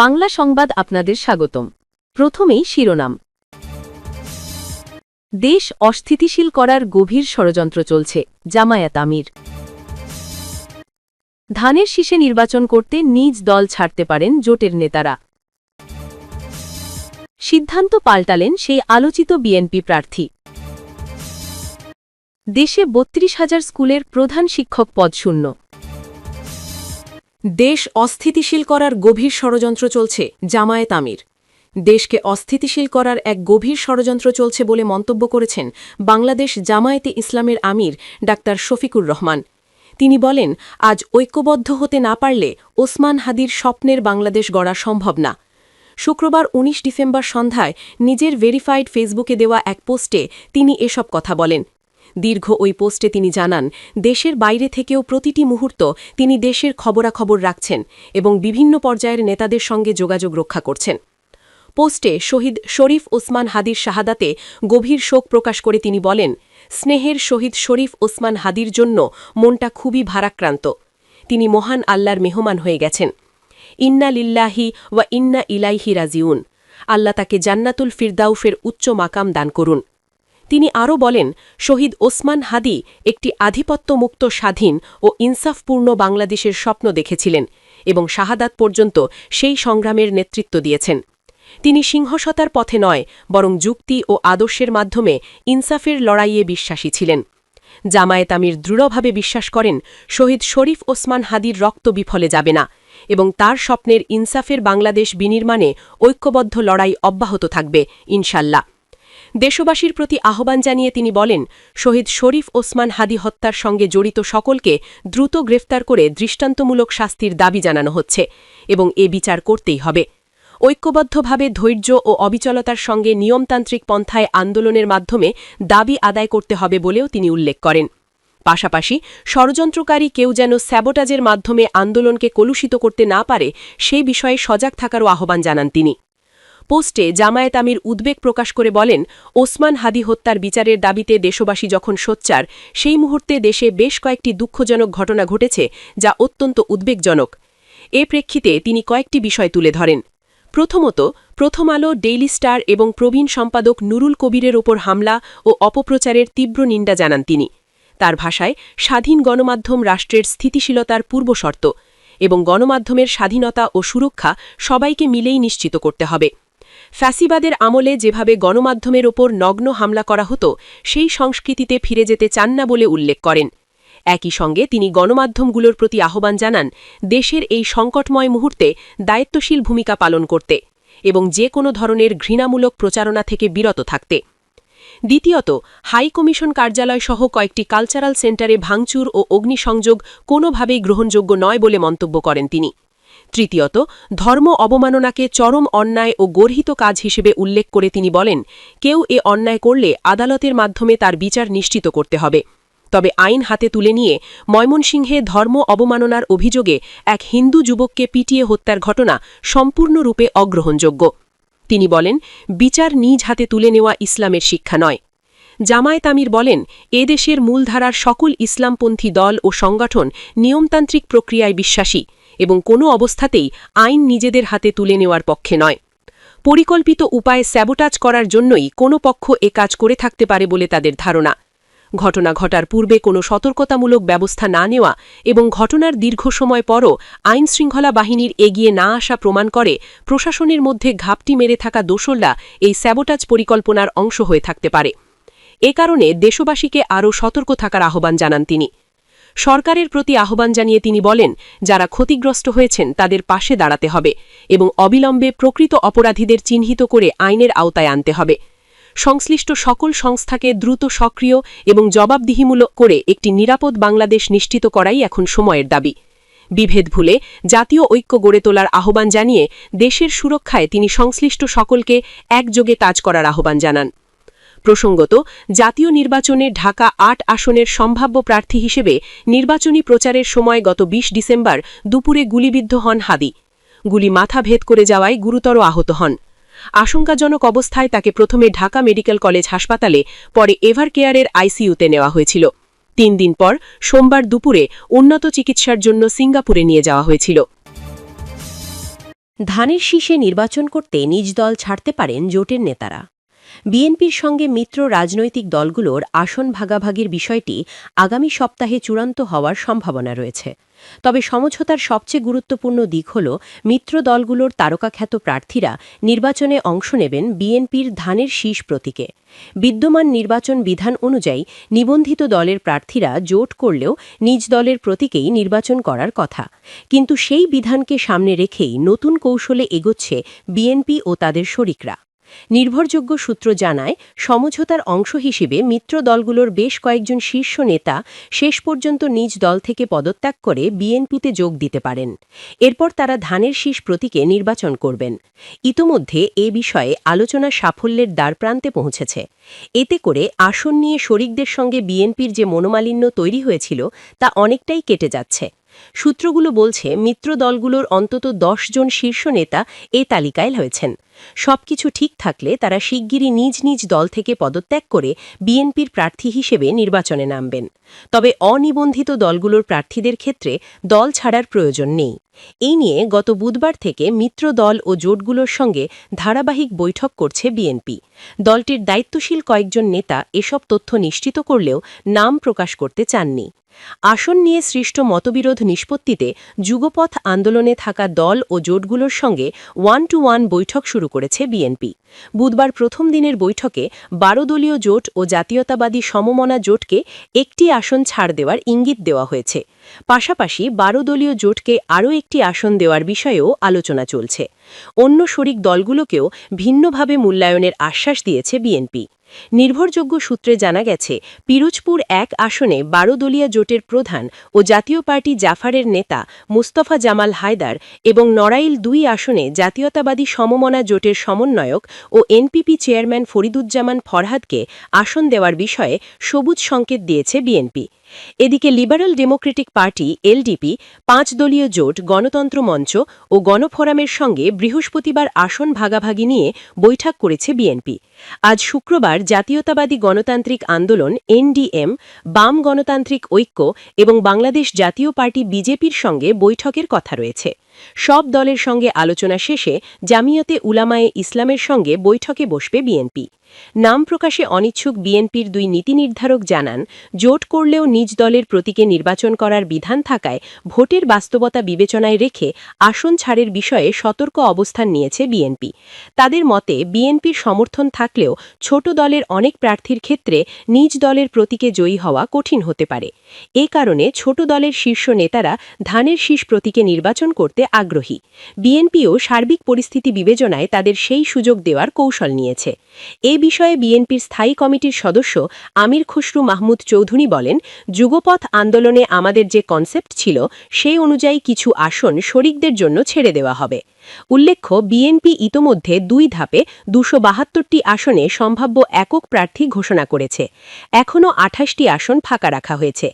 বাংলা সংবাদ আপনাদের স্বাগতম। প্রথমেই শিরোনাম। দেশ অস্থিতিশীল করার গভীর ষড়যন্ত্র চলছে, জামায়াত আমির। ধানের শীষে নির্বাচন করতে নিজ দল ছাড়তে পারেন জোটের নেতারা। সিদ্ধান্ত পাল্টালেন সেই আলোচিত বিএনপি প্রার্থী। দেশে ৩২,০০০ স্কুলের প্রধান শিক্ষক পদ শূন্য। দেশ অস্থিতিশীল করার গভীর ষড়যন্ত্র চলছে, জামায়াত আমির। দেশকে অস্থিতিশীল করার এক গভীর ষড়যন্ত্র চলছে বলে মন্তব্য করেছেন বাংলাদেশ জামায়াতে ইসলামের আমির ডাক্তার শফিকুর রহমান। তিনি বলেন, আজ ঐক্যবদ্ধ হতে না পারলে ওসমান হাদির স্বপ্নের বাংলাদেশ গড়া সম্ভব না। শুক্রবার ১৯ ডিসেম্বর সন্ধ্যায় নিজের ভেরিফাইড ফেসবুকে দেওয়া এক পোস্টে তিনি এসব কথা বলেন। দীর্ঘ ওই পোস্টে তিনি জানান, দেশের বাইরে থেকেও প্রতিটি মুহূর্ত তিনি দেশের খবরাখবর রাখছেন এবং বিভিন্ন পর্যায়ের নেতাদের সঙ্গে যোগাযোগ রক্ষা করছেন। পোস্টে শহীদ শরীফ ওসমান হাদির শাহাদাতে গভীর শোক প্রকাশ করে তিনি বলেন, স্নেহের শহীদ শরীফ ওসমান হাদির জন্য মনটা খুবই ভারাক্রান্ত। তিনি মহান আল্লাহর মেহমান হয়ে গেছেন। ইন্না লিল্লাহি ওয়া ইন্না ইলাইহি রাজিউন। আল্লাহ তাকে জান্নাতুল ফিরদাউফের উচ্চ মাকাম দান করুন। তিনি আরও বলেন, শহীদ ওসমান হাদি একটি আধিপত্যমুক্ত স্বাধীন ও ইনসাফপূর্ণ বাংলাদেশের স্বপ্ন দেখেছিলেন এবং শাহাদাত পর্যন্ত সেই সংগ্রামের নেতৃত্ব দিয়েছেন। তিনি সিংহশতার পথে নয়, বরং যুক্তি ও আদর্শের মাধ্যমে ইনসাফের লড়াইয়ে বিশ্বাসী ছিলেন। জামায়াত আমির দৃঢ়ভাবে বিশ্বাস করেন, শহীদ শরীফ ওসমান হাদির রক্ত বিফলে যাবে না এবং তার স্বপ্নের ইনসাফের বাংলাদেশ বিনির্মাণে ঐক্যবদ্ধ লড়াই অব্যাহত থাকবে, ইনশাল্লাহ। দেশবাসীর প্রতি আহ্বান জানিয়ে তিনি বলেন, শহীদ শরীফ ওসমান হাদি হত্যার সঙ্গে জড়িত সকলকে দ্রুত গ্রেফতার করে দৃষ্টান্তমূলক শাস্তির দাবি জানানো হচ্ছে এবং এ বিচার করতেই হবে। ঐক্যবদ্ধভাবে ধৈর্য ও অবিচলতার সঙ্গে নিয়মতান্ত্রিক পন্থায় আন্দোলনের মাধ্যমে দাবি আদায় করতে হবে বলেও তিনি উল্লেখ করেন। পাশাপাশি ষড়যন্ত্রকারী কেউ যেন স্যাবোটাজের মাধ্যমে আন্দোলনকে কলুষিত করতে না পারে সেই বিষয়ে সজাগ থাকারও আহ্বান জানান তিনি। পোস্টে জামায়াত আমির উদ্বেগ প্রকাশ করে বলেন, ওসমান হাদি হত্যার বিচারের দাবিতে দেশবাসী যখন সোচ্চার, সেই মুহূর্তে দেশে বেশ কয়েকটি দুঃখজনক ঘটনা ঘটেছে যা অত্যন্ত উদ্বেগজনক। এ প্রেক্ষিতে তিনি কয়েকটি বিষয় তুলে ধরেন। প্রথমত, প্রথম আলো, ডেইলি স্টার এবং প্রবীণ সম্পাদক নুরুল কবিরের ওপর হামলা ও অপপ্রচারের তীব্র নিন্দা জানান তিনি। তার ভাষায়, স্বাধীন গণমাধ্যম রাষ্ট্রের স্থিতিশীলতার পূর্বশর্ত এবং গণমাধ্যমের স্বাধীনতা ও সুরক্ষা সবাইকে মিলেই নিশ্চিত করতে হবে। ফ্যাসিবাদের আমলে যেভাবে গণমাধ্যমের ওপর নগ্ন হামলা করা হতো, সেই সংস্কৃতিতে ফিরে যেতে চান না বলে উল্লেখ করেন। একই সঙ্গে তিনি গণমাধ্যমগুলোর প্রতি আহ্বান জানান, দেশের এই সংকটময় মুহূর্তে দায়িত্বশীল ভূমিকা পালন করতে এবং যে কোনো ধরনের ঘৃণামূলক প্রচারণা থেকে বিরত থাকতে। দ্বিতীয়ত, হাইকমিশন কার্যালয়সহ কয়েকটি কালচারাল সেন্টারে ভাঙচুর ও অগ্নিসংযোগ কোনোভাবেই গ্রহণযোগ্য নয় বলে মন্তব্য করেন তিনি। তৃতীয়ত, ধর্ম অবমাননাকে চরম অন্যায় ও গর্হিত কাজ হিসেবে উল্লেখ করে তিনি বলেন, কেউ এ অন্যায় করলে আদালতের মাধ্যমে তার বিচার নিশ্চিত করতে হবে। তবে আইন হাতে তুলে নিয়ে ময়মনসিংহে ধর্ম অবমাননার অভিযোগে এক হিন্দু যুবককে পিটিয়ে হত্যার ঘটনা সম্পূর্ণরূপে অগ্রহণযোগ্য। তিনি বলেন, বিচার নিজ হাতে তুলে নেওয়া ইসলামের শিক্ষা নয়। জামায়াত আমির বলেন, এদেশের মূলধারার সকল ইসলামপন্থী দল ও সংগঠন নিয়মতান্ত্রিক প্রক্রিয়ায় বিশ্বাসী এবং কোনো অবস্থাতেই আইন নিজেদের হাতে তুলে নেওয়ার পক্ষে নয়। পরিকল্পিত উপায়ে স্যাবোটাজ করার জন্যই কোনো পক্ষ এ কাজ করে থাকতে পারে বলে তাদের ধারণা। ঘটনা ঘটার পূর্বে কোনো সতর্কতামূলক ব্যবস্থা না নেওয়া এবং ঘটনার দীর্ঘ সময় পরও আইনশৃঙ্খলা বাহিনীর এগিয়ে না আসা প্রমাণ করে প্রশাসনের মধ্যে ঘাপটি মেরে থাকা দোসররা এই স্যাবোটাজ পরিকল্পনার অংশ হয়ে থাকতে পারে। এ কারণে দেশবাসীকে আরও সতর্ক থাকার আহ্বান জানান তিনি। সরকারের প্রতি আহ্বান জানিয়ে তিনি বলেন, যারা ক্ষতিগ্রস্ত হয়েছেন তাদের পাশে দাঁড়াতে হবে এবং অবিলম্বে প্রকৃত অপরাধীদের চিহ্নিত করে আইনের আওতায় আনতে হবে। সংশ্লিষ্ট সকল সংস্থাকে দ্রুত সক্রিয় এবং জবাবদিহিমূলক করে একটি নিরাপদ বাংলাদেশ নিশ্চিত করাই এখন সময়ের দাবি। বিভেদ ভুলে জাতীয় ঐক্য গড়ে তোলার আহ্বান জানিয়ে দেশের সুরক্ষায় তিনি সংশ্লিষ্ট সকলকে একযোগে কাজ করার আহ্বান জানান। প্রসঙ্গত, জাতীয় নির্বাচনে ঢাকা ৮ আসনের সম্ভাব্য প্রার্থী হিসেবে নির্বাচনী প্রচারের সময় গত ২০ ডিসেম্বর দুপুরে গুলিবিদ্ধ হন হাদি। গুলি মাথা ভেদ করে যাওয়ায় গুরুতর আহত হন। আশঙ্কাজনক অবস্থায় তাকে প্রথমে ঢাকা মেডিকেল কলেজ হাসপাতালে, পরে এভারকেয়ারের আইসিইউতে নেওয়া হয়েছিল। ৩ দিন পর সোমবার দুপুরে উন্নত চিকিৎসার জন্য সিঙ্গাপুরে নিয়ে যাওয়া হয়েছিল। ধানের শীষে নির্বাচন করতে নিজ দল ছাড়তে পারেন জোটের নেতারা। বিএনপির সঙ্গে মিত্র রাজনৈতিক দলগুলোর আসন ভাগাভাগির বিষয়টি আগামী সপ্তাহে চূড়ান্ত হওয়ার সম্ভাবনা রয়েছে। তবে সমঝোতার সবচেয়ে গুরুত্বপূর্ণ দিক হল মিত্র দলগুলোর তারকাখ্যাত প্রার্থীরা নির্বাচনে অংশ নেবেন বিএনপির ধানের শীষ প্রতীকে। বিদ্যমান নির্বাচন বিধান অনুযায়ী নিবন্ধিত দলের প্রার্থীরা জোট করলেও নিজ দলের প্রতীকেই নির্বাচন করার কথা, কিন্তু সেই বিধানকে সামনে রেখেই নতুন কৌশলে এগোচ্ছে বিএনপি ও তাদের শরিকরা। নির্ভরযোগ্য সূত্র জানায়, সমঝোতার অংশ হিসেবে মিত্র দলগুলোর বেশ কয়েকজন শীর্ষ নেতা শেষ পর্যন্ত নিজ দল থেকে পদত্যাগ করে বিএনপিতে যোগ দিতে পারেন। এরপর তারা ধানের শীষ প্রতীকে নির্বাচন করবেন। ইতোমধ্যে এ বিষয়ে আলোচনা সাফল্যের দ্বারপ্রান্তে পৌঁছেছে। এতে করে আসন নিয়ে শরিকদের সঙ্গে বিএনপির যে মনোমালিন্য তৈরি হয়েছিল তা অনেকটাই কেটে যাচ্ছে। সূত্রগুলো বলছে, মিত্র দলগুলোর অন্তত ১০ জন শীর্ষ নেতা এ তালিকায় রয়েছেন। সবকিছু ঠিক থাকলে তারা শিগগিরই নিজ নিজ দল থেকে পদত্যাগ করে বিএনপির প্রার্থী হিসেবে নির্বাচনে নামবেন। তবে অনিবন্ধিত দলগুলোর প্রার্থীদের ক্ষেত্রে দল ছাড়ার প্রয়োজন নেই। এই নিয়ে গত বুধবার থেকে মিত্র দল ও জোটগুলোর সঙ্গে ধারাবাহিক বৈঠক করছে বিএনপি। দলটির দায়িত্বশীল কয়েকজন নেতা এসব তথ্য নিশ্চিত করলেও নাম প্রকাশ করতে চাননি। আসন নিয়ে সৃষ্ট মতবিরোধ নিষ্পত্তিতে যুগপথ আন্দোলনে থাকা দল ও জোটগুলোর সঙ্গে 1-to-1 বৈঠক শুরু করেছে বিএনপি। বুধবার প্রথম দিনের বৈঠকে ১২ দলীয় জোট ও জাতীয়তাবাদী সমমনা জোটকে একটি আসন ছাড় দেওয়ার ইঙ্গিত দেওয়া হয়েছে। পাশাপাশি ১২ দলীয় জোটকে আরও একটি আসন দেওয়ার বিষয়েও আলোচনা চলছে। অন্য শরিক দলগুলোকেও ভিন্নভাবে মূল্যায়নের আশ্বাস দিয়েছে বিএনপি। নির্ভরযোগ্য সূত্রে জানা গেছে, পিরোজপুর ১ আসনে ১২ দলীয় জোটের প্রধান ও জাতীয় পার্টি জাফারের নেতা মুস্তফা জামাল হায়দার এবং নড়াইল ২ আসনে জাতীয়তাবাদী সমমনা জোটের সমন্বয়ক ও এনপিপি চেয়ারম্যান ফরিদুজ্জামান ফরহাদকে আসন দেওয়ার বিষয়ে সবুজ সংকেত দিয়েছে বিএনপি। এদিকে লিবারেল ডেমোক্রেটিক পার্টি এলডিপি, ৫ দলীয় জোট, গণতন্ত্র মঞ্চ ও গণফোরামের সঙ্গে বৃহস্পতিবার আসন ভাগাভাগি নিয়ে বৈঠক করেছে বিএনপি। আজ শুক্রবার জাতীয়তাবাদী গণতান্ত্রিক আন্দোলন এনডিএম, বাম গণতান্ত্রিক ঐক্য এবং বাংলাদেশ জাতীয় পার্টি বিজেপির সঙ্গে বৈঠকের কথা রয়েছে। সব দলের সঙ্গে আলোচনা শেষে জামিয়াতে উলামায়ে ইসলামের সঙ্গে বৈঠকে বসবে বিএনপি। নাম প্রকাশে অনিচ্ছুক বিএনপির ২ নীতি নির্ধারক জানান, জোট করলেও নিজ দলের প্রতীকে নির্বাচন করার বিধান থাকায় ভোটের বাস্তবতা বিবেচনায় রেখে আসন ছাড়ের বিষয়ে সতর্ক অবস্থান নিয়েছে বিএনপি। তাদের মতে, বিএনপির সমর্থন থাকলেও ছোট দলের অনেক প্রার্থীর ক্ষেত্রে নিজ দলের প্রতীকে জয়ী হওয়া কঠিন হতে পারে। এ কারণে ছোট দলের শীর্ষ নেতারা ধানের শীষ প্রতীকে নির্বাচন করতে আগ্রহী। বিএনপিও সার্বিক পরিস্থিতি বিবেচনায় তাদের সেই সুযোগ দেওয়ার কৌশল নিয়েছে। এ বিষয়ে বিএনপির স্থায়ী কমিটির সদস্য আমির খসরু মাহমুদ চৌধুরী বলেন, যুগপথ আন্দোলনে আমাদের যে কনসেপ্ট ছিল সেই অনুযায়ী কিছু আসন শরিকদের জন্য ছেড়ে দেওয়া হবে। উল্লেখ্য, বিএনপি ইতোমধ্যে ২ ধাপে ২৭২টি আসনে সম্ভাব্য একক প্রার্থী ঘোষণা করেছে। এখনও ২৮টি আসন ফাঁকা রাখা হয়েছে।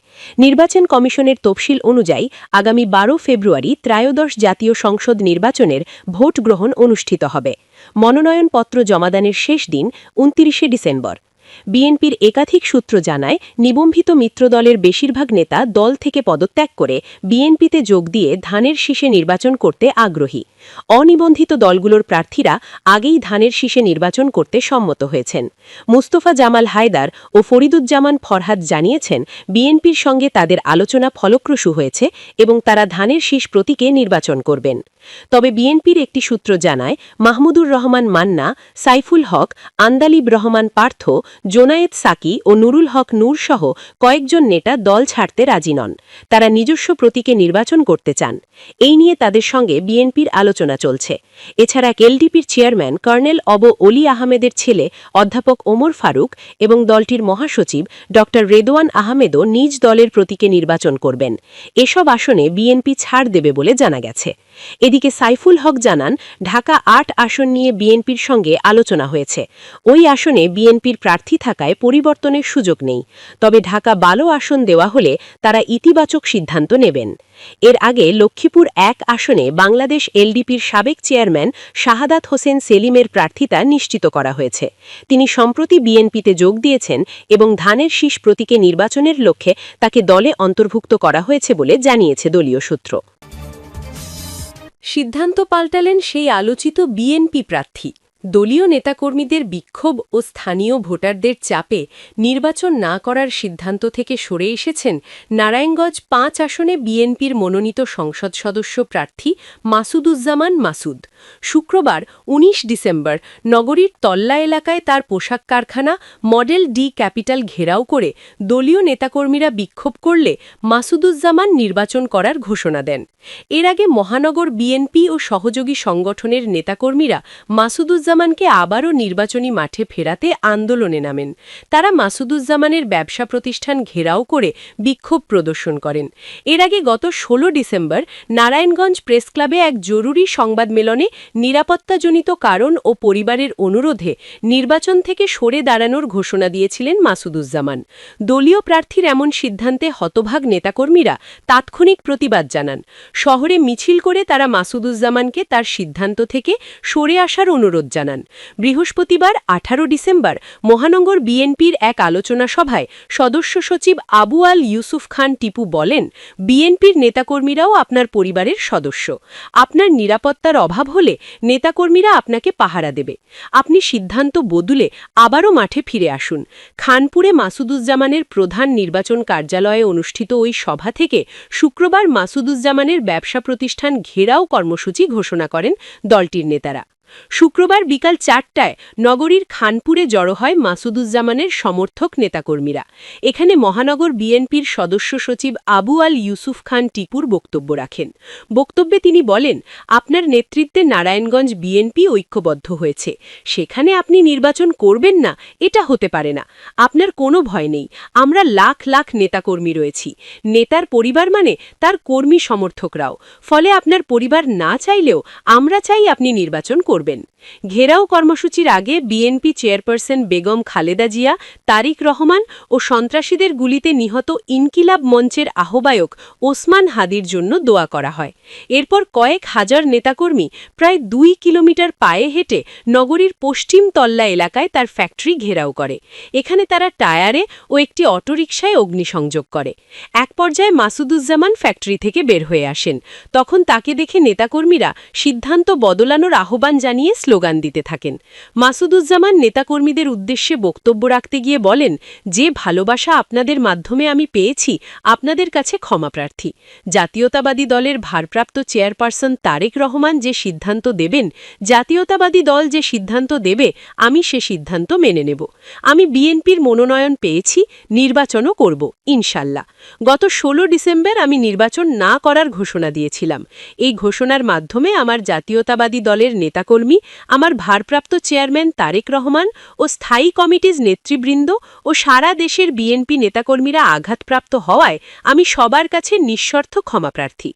নির্বাচন কমিশনের তফসিল অনুযায়ী আগামী ১২ ফেব্রুয়ারি ত্রয়োদশ জাতীয় সংসদ নির্বাচনের ভোট গ্রহণ অনুষ্ঠিত হবে। মনোনয়নপত্র জমাদানের শেষ দিন ২৯শে ডিসেম্বর। বিএনপির একাধিক সূত্র জানায়, নিবন্ধিত মিত্রদলের বেশিরভাগ নেতা দল থেকে পদত্যাগ করে বিএনপিতে যোগ দিয়ে ধানের শীষে নির্বাচন করতে আগ্রহী। অনিবন্ধিত দলগুলোর প্রার্থীরা আগেই ধানের শীষে নির্বাচন করতে সম্মত হয়েছেন। মুস্তফা জামাল হায়দার ও ফরিদুজ্জামান ফরহাদ জানিয়েছেন, বিএনপির সঙ্গে তাদের আলোচনা ফলপ্রসূ হয়েছে এবং তারা ধানের শীষ প্রতীকে নির্বাচন করবেন। তবে বিএনপির একটি সূত্র জানায়, মাহমুদুর রহমান মান্না, সাইফুল হক, আন্দালিব রহমান পার্থ, জোনায়েদ সাকি ও নুরুল হক নূর সহ কয়েকজন নেতা দল ছাড়তে রাজি নন। তারা নিজস্ব প্রতীকে নির্বাচন করতে চান। এই নিয়ে তাদের সঙ্গে বিএনপির আলোচনা চলছে। এছাড়া এলডিপির চেয়ারম্যান কর্নেল অলি আহমেদের ছেলে অধ্যাপক ওমর ফারুক এবং দলটির মহাসচিব ড রেদওয়ান আহমেদও নিজ দলের প্রতীকে নির্বাচন করবেন। এসব আসনে বিএনপি ছাড় দেবে বলে জানা গেছে। এদিকে সাইফুল হক জানান, ঢাকা ৮ আসন নিয়ে বিএনপির সঙ্গে আলোচনা হয়েছে। ওই আসনে বিএনপির প্রার্থী থাকায় পরিবর্তনের সুযোগ নেই। তবে ঢাকা ১২ আসন দেওয়া হলে তারা ইতিবাচক সিদ্ধান্ত নেবেন। এর আগে লক্ষ্মীপুর ১ আসনে বাংলাদেশ এলডিপির সাবেক চেয়ারম্যান শাহাদাত হোসেন সেলিমের প্রার্থিতা নিশ্চিত করা হয়েছে। তিনি সম্প্রতি বিএনপিতে যোগ দিয়েছেন এবং ধানের শীষ প্রতীকে নির্বাচনের লক্ষ্যে তাকে দলে অন্তর্ভুক্ত করা হয়েছে বলে জানিয়েছে দলীয় সূত্র। সিদ্ধান্ত পাল্টালেন সেই আলোচিত বিএনপি প্রার্থী। দলীয় নেতাকর্মীদের বিক্ষোভ ও স্থানীয় ভোটারদের চাপে নির্বাচন না করার সিদ্ধান্ত থেকে সরে এসেছেন নারায়ণগঞ্জ ৫ আসনে বিএনপির মনোনীত সংসদ সদস্য প্রার্থী মাসুদুজ্জামান মাসুদ। শুক্রবার ১৯ ডিসেম্বর নগরীর তল্লা এলাকায় তার পোশাক কারখানা মডেল ডি ক্যাপিটাল ঘেরাও করে দলীয় নেতাকর্মীরা বিক্ষোভ করলে মাসুদুজ্জামান নির্বাচন করার ঘোষণা দেন। এর আগে মহানগর বিএনপি ও সহযোগী সংগঠনের নেতাকর্মীরা মাসুদুজ্জামানকে আবারও নির্বাচনী মাঠে ফেরাতে আন্দোলনে নামেন। তারা মাসুদুজ্জামানের ব্যবসা প্রতিষ্ঠান ঘেরাও করে বিক্ষোভ প্রদর্শন করেন। এর আগে গত ১৬ ডিসেম্বর নারায়ণগঞ্জ প্রেস ক্লাবে এক জরুরি সংবাদমেলনে নিরাপত্তাজনিত কারণ ও পরিবারের অনুরোধে নির্বাচন থেকে সরে দাঁড়ানোর ঘোষণা দিয়েছিলেন মাসুদুজ্জামান। দলীয় প্রার্থীর এমন সিদ্ধান্তে হতভাগ নেতাকর্মীরা তাৎক্ষণিক প্রতিবাদ জানান। শহরে মিছিল করে তারা মাসুদুজ্জামানকে তার সিদ্ধান্ত থেকে সরে আসার অনুরোধ জানান। বৃহস্পতিবার ১৮ ডিসেম্বর মহানগর বিএনপির এক আলোচনা সভায় সদস্য সচিব আবু আল ইউসুফ খান টিপু বলেন, বিএনপির নেতাকর্মীরাও আপনার পরিবারের সদস্য। আপনার নিরাপত্তার অভাব হলে নেতাকর্মীরা আপনাকে পাহারা দেবে। আপনি সিদ্ধান্ত বদলে আবারও মাঠে ফিরে আসুন। খানপুরে মাসুদুজ্জামানের প্রধান নির্বাচন কার্যালয়ে অনুষ্ঠিত ওই সভা থেকে শুক্রবার মাসুদুজ্জামানের ব্যবসা প্রতিষ্ঠান ঘেরাও কর্মসূচি ঘোষণা করেন দলটির নেতারা। শুক্রবার বিকাল ৪টায় নগরীর খানপুরে জড়ো হয় মাসুদুজ্জামানের সমর্থক নেতাকর্মীরা। এখানে মহানগর বিএনপির সদস্য সচিব আবু আল ইউসুফ খান টিপুর বক্তব্য রাখেন। বক্তব্যে তিনি বলেন, আপনার নেতৃত্বে নারায়ণগঞ্জ বিএনপি ঐক্যবদ্ধ হয়েছে। সেখানে আপনি নির্বাচন করবেন না, এটা হতে পারে না। আপনার কোনো ভয় নেই। আমরা লাখ লাখ নেতাকর্মী রয়েছি। নেতার পরিবার মানে তার কর্মী সমর্থকরাও। ফলে আপনার পরিবার না চাইলেও আমরা চাই আপনি নির্বাচন করবেন। ঘেরাও কর্মসূচির আগে বিএনপি চেয়ারপারসন বেগম খালেদা জিয়া, তারিক রহমান ও সন্ত্রাসীদের গুলিতে নিহত ইনকিলাব মঞ্চের আহ্বায়ক ওসমান হাদির জন্য দোয়া করা হয়। এরপর কয়েক হাজার নেতাকর্মী প্রায় ২ কিলোমিটার পায়ে হেঁটে নগরীর পশ্চিম তল্লা এলাকায় তার ফ্যাক্টরি ঘেরাও করে। এখানে তারা টায়ারে ও একটি অটোরিকশায় অগ্নিসংযোগ করে। এক পর্যায়ে মাসুদুজ্জামান ফ্যাক্টরি থেকে বের হয়ে আসেন। তখন তাকে দেখে নেতাকর্মীরা সিদ্ধান্ত বদলানোর আহ্বান জানিয়ে স্লোগান দিতে থাকেন। মাসুদুজ্জামান নেতাকর্মীদের উদ্দেশ্যে বক্তব্য রাখতে গিয়ে বলেন, যে ভালোবাসা আপনাদের মাধ্যমে আমি পেয়েছি, আপনাদের কাছে ক্ষমাপ্রার্থী। জাতীয়তাবাদী দলের ভারপ্রাপ্ত চেয়ারপারসন তারেক রহমান যে সিদ্ধান্ত দেবেন, জাতীয়তাবাদী দল যে সিদ্ধান্ত দেবে, আমি সে সিদ্ধান্ত মেনে নেব। আমি বিএনপির মনোনয়ন পেয়েছি, নির্বাচনও করব ইনশাল্লাহ। গত ১৬ ডিসেম্বর আমি নির্বাচন না করার ঘোষণা দিয়েছিলাম। এই ঘোষণার মাধ্যমে আমার জাতীয়তাবাদী দলের নেতাকর্মী, আমার ভারপ্রাপ্ত চেয়ারম্যান তারেক রহমান ও স্থায়ী কমিটির নেতৃবৃন্দ ও সারা দেশের বিএনপি নেতাকর্মীরা আঘাতপ্রাপ্ত হওয়ায় আমি সবার কাছে নিঃশর্ত ক্ষমাপ্রার্থী।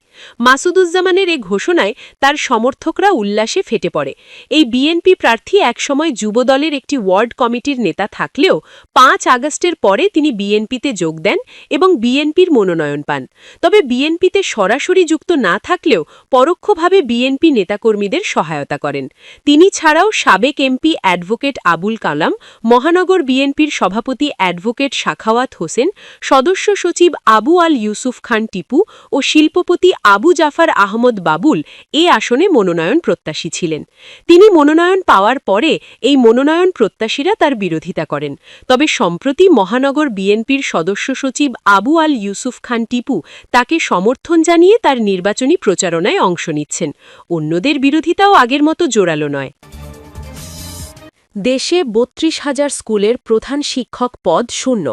মাসুদুজ্জামানের এ ঘোষণায় তার সমর্থকরা উল্লাসে ফেটে পড়ে। এই বিএনপি প্রার্থী একসময় যুবদলের একটি ওয়ার্ড কমিটির নেতা থাকলেও ৫ আগস্টের পরে তিনি বিএনপিতে যোগ দেন এবং বিএনপির মনোনয়ন পান। তবে বিএনপিতে সরাসরি যুক্ত না থাকলেও পরোক্ষভাবে বিএনপি নেতাকর্মীদের সহায়তা করেন। তিনি ছাড়াও সাবেক এমপি অ্যাডভোকেট আবুল কালাম, মহানগর বিএনপির সভাপতি অ্যাডভোকেট সাখাওয়াত হোসেন, সদস্য সচিব আবু আল ইউসুফ খান টিপু ও শিল্পপতি আবু জাফর আহমদ বাবুল এ আসনে মনোনয়ন প্রত্যাশী ছিলেন। তিনি মনোনয়ন পাওয়ার পরে এই মনোনয়ন প্রত্যাশীরা তার বিরোধিতা করেন। তবে সম্প্রতি মহানগর বিএনপির সদস্য সচিব আবু আল ইউসুফ খান টিপু তাকে সমর্থন জানিয়ে তার নির্বাচনী প্রচারণায় অংশ নিচ্ছেন। অন্যদের বিরোধিতাও আগের মতো জোরালো নয়। দেশে ৩২,০০০ স্কুলের প্রধান শিক্ষক পদ শূন্য।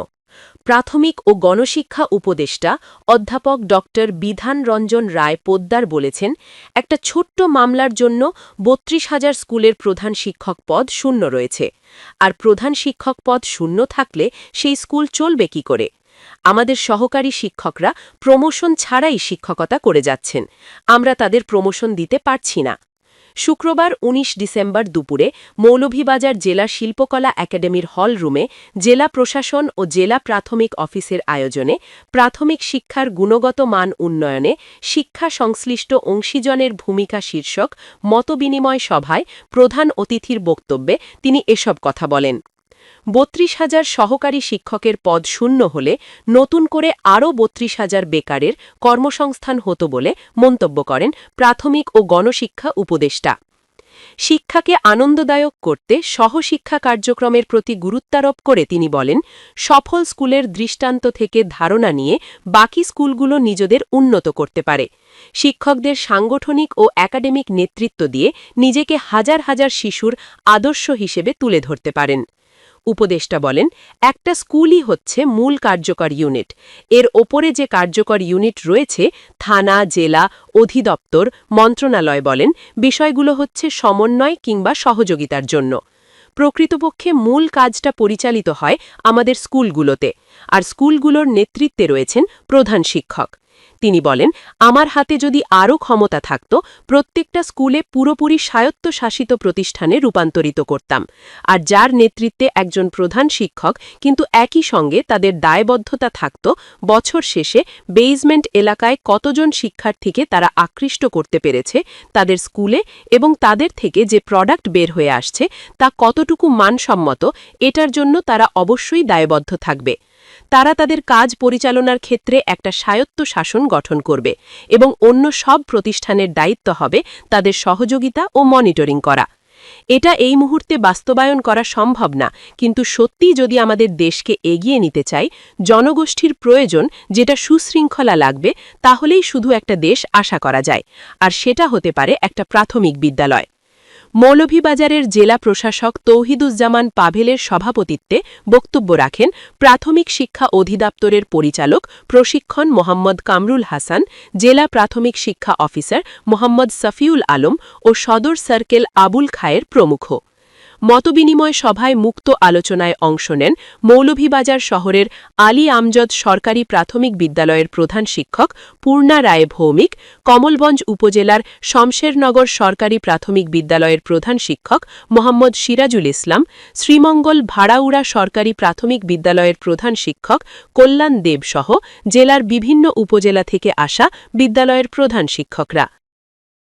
প্রাথমিক ও গণশিক্ষা উপদেষ্টা অধ্যাপক ড বিধান রঞ্জন রায় পোদ্দার বলেছেন, একটা ছোট্ট মামলার জন্য ৩২,০০০ স্কুলের প্রধান শিক্ষক পদ শূন্য রয়েছে। আর প্রধান শিক্ষক পদ শূন্য থাকলে সেই স্কুল চলবে কি করে? আমাদের সহকারী শিক্ষকরা প্রমোশন ছাড়াই শিক্ষকতা করে যাচ্ছেন। আমরা তাদের প্রমোশন দিতে পারছি না। শুক্রবার ১৯ ডিসেম্বর দুপুরে মৌলভীবাজার জেলা শিল্পকলা একাডেমির হল রুমে জেলা প্রশাসন ও জেলা প্রাথমিক অফিসের আয়োজনে প্রাথমিক শিক্ষার গুণগত মান উন্নয়নে শিক্ষা সংশ্লিষ্ট অংশীজনের ভূমিকা শীর্ষক মতবিনিময় সভায় প্রধান অতিথির বক্তব্যে তিনি এসব কথা বলেন। ৩২,০০০ সহকারী শিক্ষকের পদ শূন্য হলে নতুন করে আরও ৩২,০০০ বেকারের কর্মসংস্থান হতো বলে মন্তব্য করেন প্রাথমিক ও গণশিক্ষা উপদেষ্টা। শিক্ষাকে আনন্দদায়ক করতে সহশিক্ষা কার্যক্রমের প্রতি গুরুত্বারোপ করে তিনি বলেন, সফল স্কুলের দৃষ্টান্ত থেকে ধারণা নিয়ে বাকি স্কুলগুলো নিজেদের উন্নত করতে পারে। শিক্ষকদের সাংগঠনিক ও একাডেমিক নেতৃত্ব দিয়ে নিজেকে হাজার হাজার শিশুর আদর্শ হিসেবে তুলে ধরতে পারেন। উপদেষ্টা বলেন, একটা স্কুলই হচ্ছে মূল কার্যকর ইউনিট। এর ওপরে যে কার্যকর ইউনিট রয়েছে, থানা, জেলা, অধিদপ্তর, মন্ত্রণালয় বলেন, বিষয়গুলো হচ্ছে সমন্বয় কিংবা সহযোগিতার জন্য। প্রকৃতপক্ষে মূল কাজটা পরিচালিত হয় আমাদের স্কুলগুলোতে, আর স্কুলগুলোর নেতৃত্বে রয়েছেন প্রধান শিক্ষক। তিনি বলেন, আমার হাতে যদি আরও ক্ষমতা থাকত, প্রত্যেকটা স্কুলে পুরোপুরি স্বায়ত্তশাসিত প্রতিষ্ঠানে রূপান্তরিত করতাম। আর যার নেতৃত্বে একজন প্রধান শিক্ষক, কিন্তু একই সঙ্গে তাদের দায়বদ্ধতা থাকত বছর শেষে বেসমেন্ট এলাকায় কতজন শিক্ষার্থীকে তারা আকৃষ্ট করতে পেরেছে তাদের স্কুলে, এবং তাদের থেকে যে প্রোডাক্ট বের হয়ে আসছে তা কতটুকু মানসম্মত, এটার জন্য তারা অবশ্যই দায়বদ্ধ থাকবে। তারা তাদের কাজ পরিচালনার ক্ষেত্রে একটা স্বায়ত্ত শাসন গঠন করবে এবং অন্য সব প্রতিষ্ঠানের দায়িত্ব হবে তাদের সহযোগিতা ও মনিটরিং করা। এটা এই মুহূর্তে বাস্তবায়ন করা সম্ভব না, কিন্তু সত্যি যদি আমাদের দেশকে এগিয়ে নিতে চাই, জনগোষ্ঠীর প্রয়োজন যেটা সুশৃঙ্খলা লাগবে, তাহলেই শুধু একটা দেশ আশা করা যায়, আর সেটা হতে পারে একটা প্রাথমিক বিদ্যালয়। মৌলভীবাজারের জেলা প্রশাসক তৌহিদুজ্জামান পাভেলের সভাপতিত্বে বক্তব্য রাখেন প্রাথমিক শিক্ষা অধিদপ্তরের পরিচালক প্রশিক্ষণ মোহাম্মদ কামরুল হাসান, জেলা প্রাথমিক শিক্ষা অফিসার মোহাম্মদ সফিউল আলম ও সদর সার্কেল আবুল খায়ের প্রমুখ। মতবিনিময় সভায় মুক্ত আলোচনায় অংশ নেন মৌলভীবাজার শহরের আলী আমজদ সরকারি প্রাথমিক বিদ্যালয়ের প্রধান শিক্ষক পূর্ণা রায় ভৌমিক, কমলগঞ্জ উপজেলার শমশেরনগর সরকারি প্রাথমিক বিদ্যালয়ের প্রধান শিক্ষক মোহাম্মদ সিরাজুল ইসলাম, শ্রীমঙ্গল ভাড়াউড়া সরকারি প্রাথমিক বিদ্যালয়ের প্রধান শিক্ষক কল্যাণ দেব সহ জেলার বিভিন্ন উপজেলা থেকে আসা বিদ্যালয়ের প্রধান শিক্ষকরা।